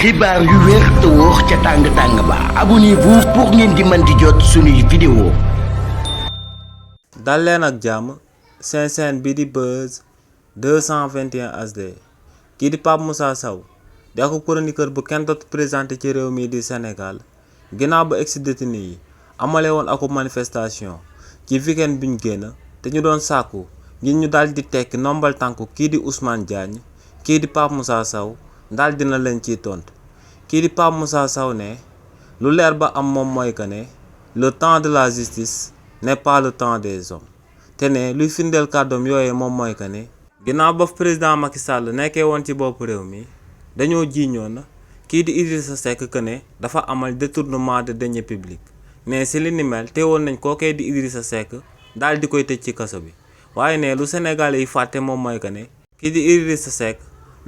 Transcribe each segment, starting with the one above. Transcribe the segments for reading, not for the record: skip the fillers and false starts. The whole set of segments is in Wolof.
xibaar yu wér te wóor ca tàng ba abonnez-vous pour ngeen di mën di jot suñuy vidéo. dal leen ak jàmm seen chaîne bi di Buzz 221 HD kii di Pape Moussa Sow di ak chroniqueur bu kenn dootu présenté ci réew mi di Sénégal ginnaaw ba ex-détenu yi amale woon ak manifestation ci weekend biñ génn te ñu doon sàkku ngir ñu daal di tekki nombal tànku kii di Ousmane Diagne kii di Pape Moussa Sow daal dina leen ciy tontu kii di Pape Moussa Sow ne lu leer ba am moom mooy que ne le temps de la justice n'est pas le temps des hommes te ne luy firndeel kàddoom yooyee moom mooy que ne ginnaaw ba président Macky Sall nekkee woon ci bopp réew mi dañoo jiiñoon kii di Idrissa Seck que ne dafa amal détournement de deniers publics ne si li ni mel teewoon nañ kookee di Idrissa Seck daal di koy tëj ci kaso bi waaye ne lu Sénégalais yi fàtte moom mooy que ne kii di Idrissa Seck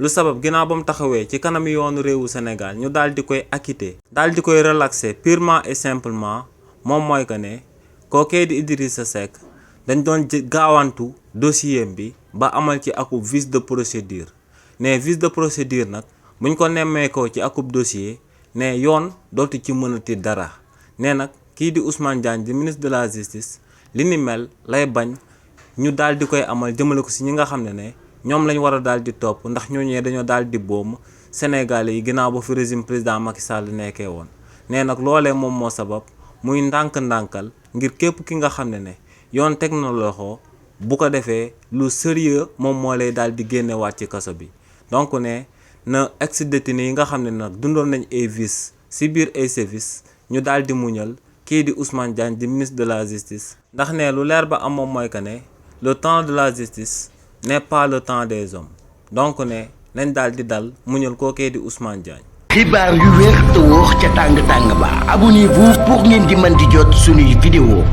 lu sabab ginnaaw ba mu taxawee ci kanam yoonu réewu Sénégal ñu daal di koy acquitté daal di koy relaxé purement et simplement moom mooy que ne kookee di Idrissa Seck dañ doon gaawantu dossier bi ba amal ci akub vice de procédure ne vice de procédure nag buñ ko nemmeekoo ci akub dossier ne yoon dootu ci mënati dara ne nag kii di Ousmane Diagne di ministre de la justice li ni mel lay bañ ñu daal di koy amal jëmale ko si ñi nga xam ne ñoom lañ war a daal di topp ndax ñooñee dañoo daal di boom Sénégalais yi ginnaaw ba fi régime président Macky Sall nekkee woon nee nag loolee moom moo sabab muy ndànk-ndànkal ngir képp ki nga xam ne yoon teg na loxo bu ko defee lu sérieux moom moo lay daal di génnewaat ci kaso bi donc ne na ex-détenu yi nga xam ne nag dundoon nañ ay vices si biir ay services ñu daal di muñal kii di Ousmane Diagne di ministre de la justice ndax ne lu leer ba am moom mooy que ne le temps de la justice n'est pas le temps des hommes donc ne nañ daal di dal muñal kookee di Ousmane Diagne. xibaar yu wér te wóor ca tàng ba abonnez-vous pour ngeen di mën di jot suñuy vidéo.